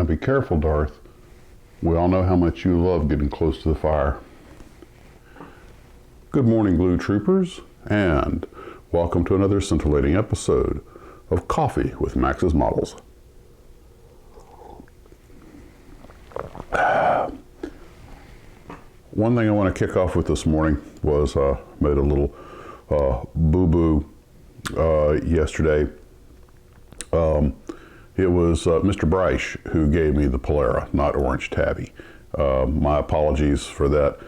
Now be careful, Darth. We all know how much you love getting close to the fire. Good morning, Blue Troopers, and welcome to another scintillating episode of Coffee with Max's Models. One thing I want to kick off with this morning was made a little boo-boo yesterday. It was Mr. Bryce who gave me the Polara, not Orange Tabby. My apologies for that.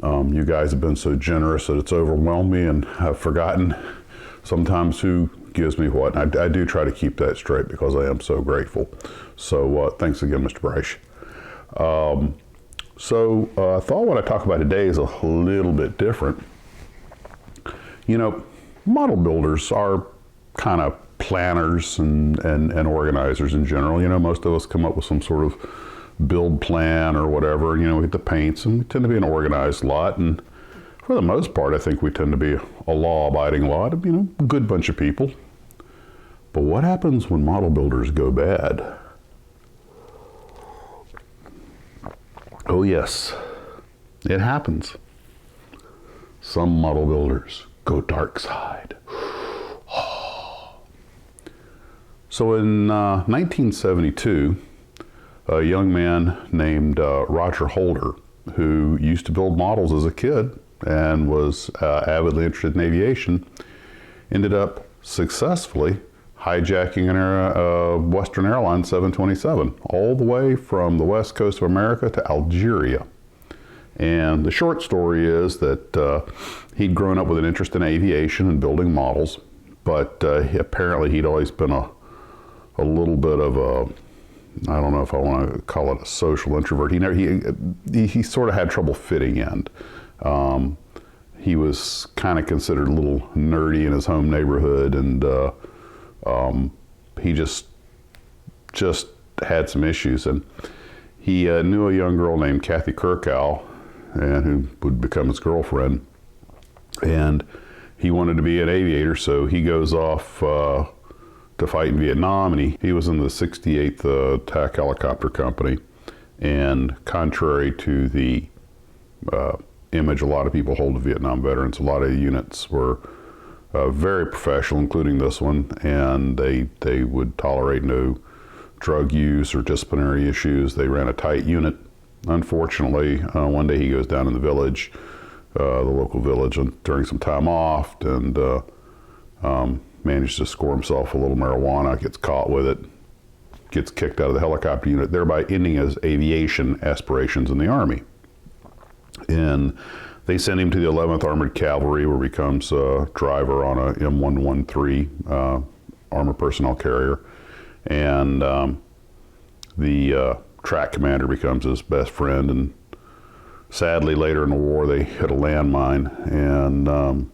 You guys have been so generous that it's overwhelmed me, and I've forgotten sometimes who gives me what. I do try to keep that straight because I am so grateful. So thanks again, Mr. Bryce. I thought what I talk about today is a little bit different. You know, model builders are kind of planners and organizers in general. You know, most of us come up with some sort of build plan or whatever. You know, we get the paints, and we tend to be an organized lot. And for the most part, I think we tend to be a law-abiding lot. You know, a good bunch of people. But what happens when model builders go bad? Oh yes, it happens. Some model builders go dark side. So in 1972, a young man named Roger Holder, who used to build models as a kid and was avidly interested in aviation, ended up successfully hijacking a Western Airlines 727 all the way from the west coast of America to Algeria. And the short story is that he'd grown up with an interest in aviation and building models, but apparently he'd always been a little bit of a, I don't know if I want to call it a social introvert. He sort of had trouble fitting in. He was kind of considered a little nerdy in his home neighborhood, and he just had some issues. And he knew a young girl named Kathy Kirkow, and who would become his girlfriend. And he wanted to be an aviator, so he goes off to fight in Vietnam, and he was in the 68th Attack Helicopter Company. And contrary to the image a lot of people hold of Vietnam veterans, a lot of units were very professional, including this one, and they would tolerate no drug use or disciplinary issues. They ran a tight unit. Unfortunately, one day he goes down in the village, the local village, during some time off, and managed to score himself a little marijuana, gets caught with it, gets kicked out of the helicopter unit, thereby ending his aviation aspirations in the Army. And they send him to the 11th Armored Cavalry, where he becomes a driver on a M113 armored personnel carrier. And the track commander becomes his best friend. And sadly, later in the war, they hit a landmine, and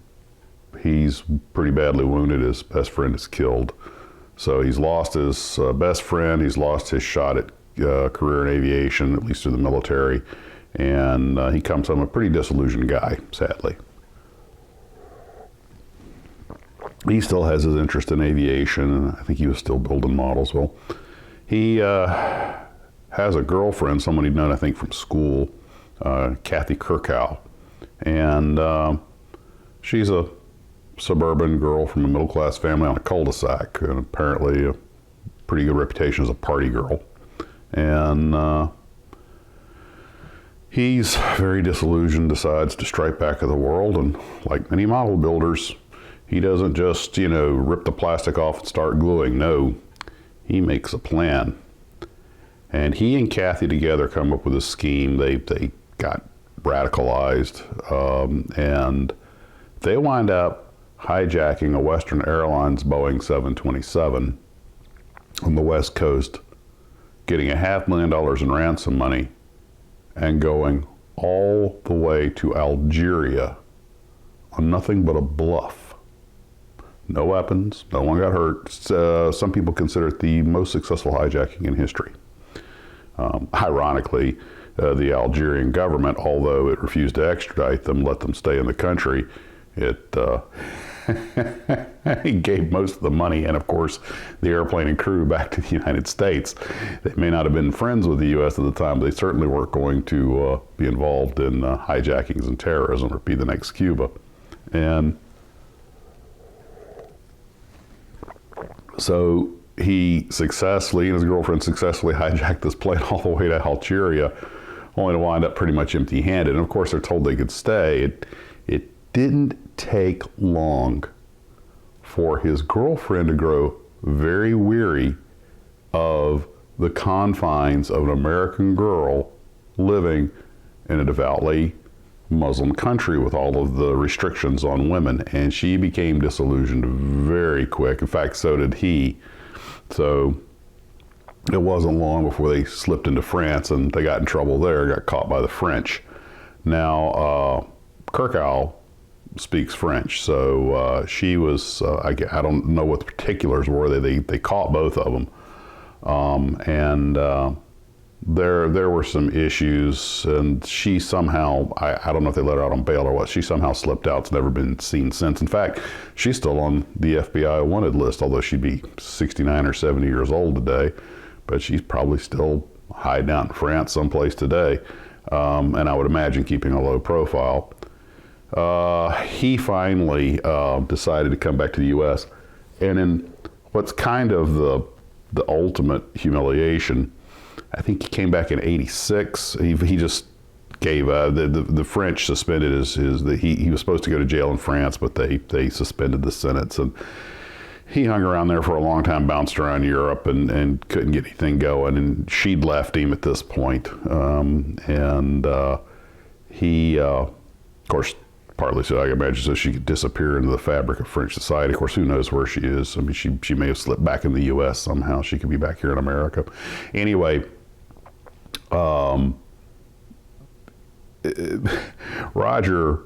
he's pretty badly wounded. His best friend is killed. So he's lost his best friend. He's lost his shot at career in aviation, at least through the military. And he comes home a pretty disillusioned guy, sadly. He still has his interest in aviation, and I think he was still building models. Well, he has a girlfriend, someone he'd known, I think, from school, Kathy Kirkow. And she's a suburban girl from a middle-class family on a cul-de-sac, and apparently a pretty good reputation as a party girl. And he's very disillusioned, decides to strike back at the world, and like many model builders, he doesn't just, rip the plastic off and start gluing. No, he makes a plan. And he and Kathy together come up with a scheme. They got radicalized, and they wind up hijacking a Western Airlines Boeing 727 on the West Coast, getting $500,000 in ransom money, and going all the way to Algeria on nothing but a bluff. No weapons, no one got hurt. Some people consider it the most successful hijacking in history. Ironically, the Algerian government, although it refused to extradite them, let them stay in the country, it he gave most of the money and, of course, the airplane and crew back to the United States. They may not have been friends with the U.S. at the time, but they certainly weren't going to be involved in hijackings and terrorism or be the next Cuba. And so he successfully, and his girlfriend successfully hijacked this plane all the way to Algeria, only to wind up pretty much empty-handed. And of course, they're told they could stay. It didn't take long for his girlfriend to grow very weary of the confines of an American girl living in a devoutly Muslim country with all of the restrictions on women. And she became disillusioned very quick. In fact, so did he. So it wasn't long before they slipped into France, and they got in trouble there, got caught by the French. Now, Kerkow speaks French, so she was, I don't know what the particulars were, they caught both of them. There were some issues, and she somehow, I don't know if they let her out on bail or what, she somehow slipped out. It's never been seen since. In fact, she's still on the FBI wanted list, although she'd be 69 or 70 years old today, but she's probably still hiding out in France someplace today, and I would imagine keeping a low profile. He finally decided to come back to the U.S., and in what's kind of the ultimate humiliation, I think he came back in '86. He just gave the French suspended he was supposed to go to jail in France, but they suspended the sentence, and he hung around there for a long time, bounced around Europe, and couldn't get anything going. And she'd left him at this point, he, of course, partly so I imagine so she could disappear into the fabric of French society. Of course, who knows where she is? I mean, she may have slipped back in the U.S. somehow. She could be back here in America. Anyway, Roger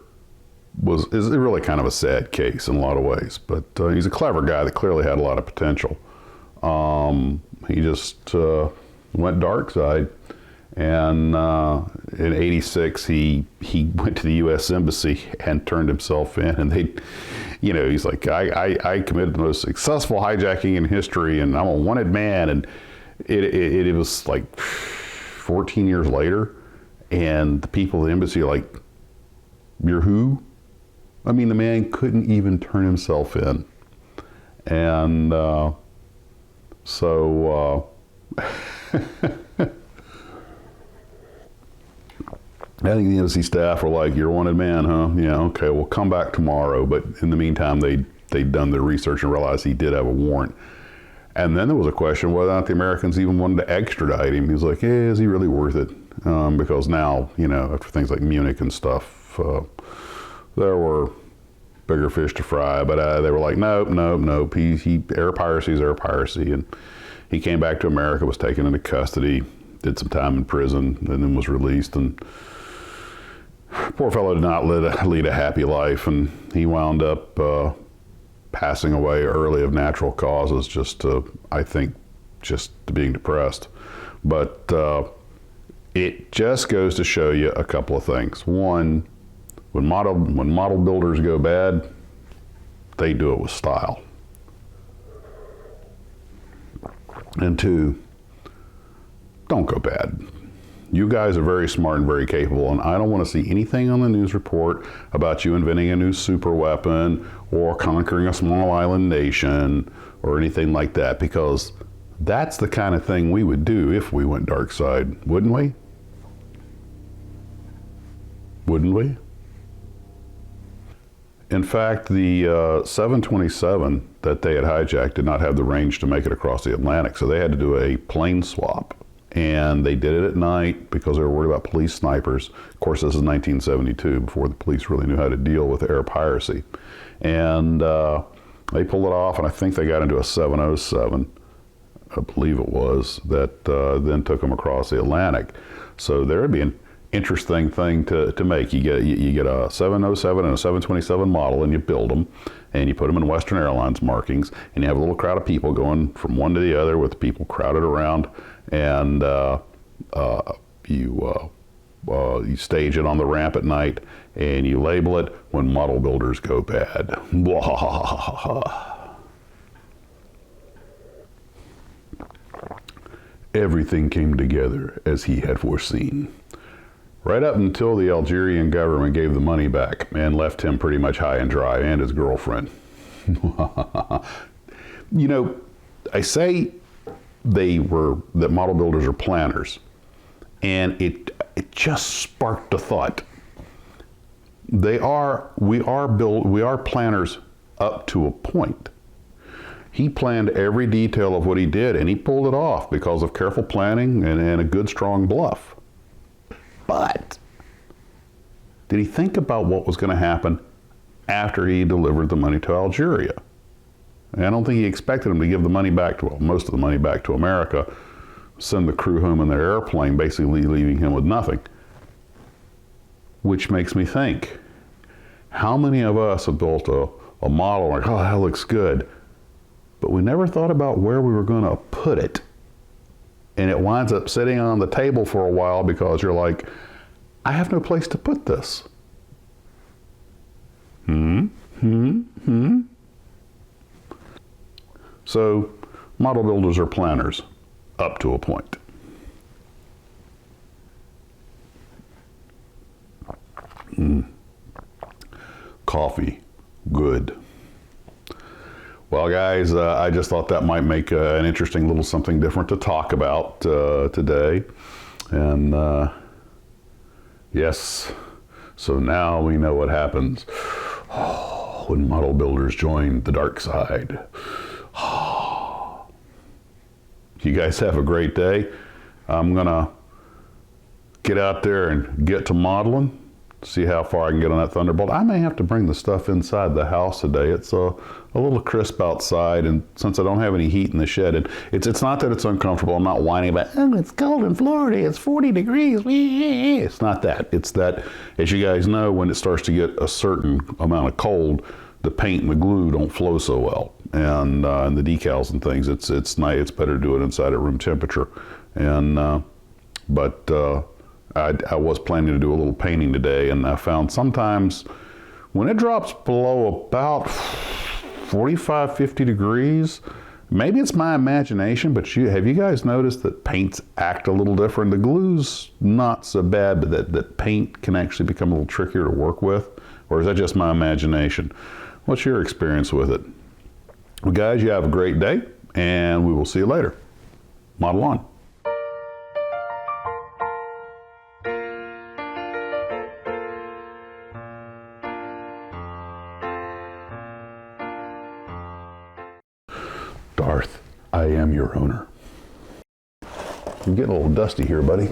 is really kind of a sad case in a lot of ways, but he's a clever guy that clearly had a lot of potential. He just went dark side. And in '86, he went to the U.S. Embassy and turned himself in. And he's like, I committed the most successful hijacking in history, and I'm a wanted man. And it was like 14 years later, and the people at the embassy are like, you're who? I mean, the man couldn't even turn himself in. And I think the embassy staff were like, you're a wanted man, huh? Yeah, okay, well, come back tomorrow. But in the meantime, they'd done their research and realized he did have a warrant. And then there was a question whether or not the Americans even wanted to extradite him. He was like, hey, is he really worth it? Because now, after things like Munich and stuff, there were bigger fish to fry. But they were like, nope. Air piracy is air piracy. And he came back to America, was taken into custody, did some time in prison, and then was released. And poor fellow did not lead a happy life, and he wound up passing away early of natural causes, I think just being depressed. But it just goes to show you a couple of things. One, when model builders go bad, they do it with style. And two, don't go bad. You guys are very smart and very capable, and I don't want to see anything on the news report about you inventing a new super weapon or conquering a small island nation or anything like that, because that's the kind of thing we would do if we went dark side, wouldn't we? Wouldn't we? In fact, the 727 that they had hijacked did not have the range to make it across the Atlantic, so they had to do a plane swap. And they did it at night because they were worried about police snipers. Of course, this is 1972, before the police really knew how to deal with air piracy. And they pulled it off, and I think they got into a 707, I believe it was, that then took them across the Atlantic. So there would be an interesting thing to make. You get a 707 and a 727 model, and you build them, and you put them in Western Airlines markings, and you have a little crowd of people going from one to the other with people crowded around, and you stage it on the ramp at night, and you label it When Model Builders Go Bad. Everything came together as he had foreseen. Right up until the Algerian government gave the money back and left him pretty much high and dry, and his girlfriend. You know, I say that model builders are planners, and it just sparked a thought. We are planners up to a point. He planned every detail of what he did, and he pulled it off because of careful planning and a good, strong bluff. But did he think about what was going to happen after he delivered the money to Algeria? And I don't think he expected him to give the money back most of the money back to America, send the crew home in their airplane, basically leaving him with nothing. Which makes me think, how many of us have built a model like, oh, that looks good, but we never thought about where we were going to put it. And it winds up sitting on the table for a while because you're like, I have no place to put this. So, model builders are planners, up to a point. Coffee, good. Well, guys, I just thought that might make an interesting little something different to talk about today. And yes, so now we know what happens when model builders join the dark side. You guys have a great day. I'm gonna get out there and get to modeling, see how far I can get on that Thunderbolt. I may have to bring the stuff inside the house today. It's a little crisp outside, and since I don't have any heat in the shed, and it's not that it's uncomfortable. I'm not whining about, oh, it's cold in Florida, it's 40 degrees. It's not that. It's that, as you guys know, when it starts to get a certain amount of cold, the paint and the glue don't flow so well, and the decals and things. It's nice. It's better to do it inside at room temperature, and but I was planning to do a little painting today, and I found sometimes when it drops below about 45, 50 degrees, maybe it's my imagination, but have you guys noticed that paints act a little different? The glue's not so bad, but that paint can actually become a little trickier to work with, or is that just my imagination? What's your experience with it? Well, guys, you have a great day, and we will see you later. Model on. Darth, I am your owner. I'm getting a little dusty here, buddy.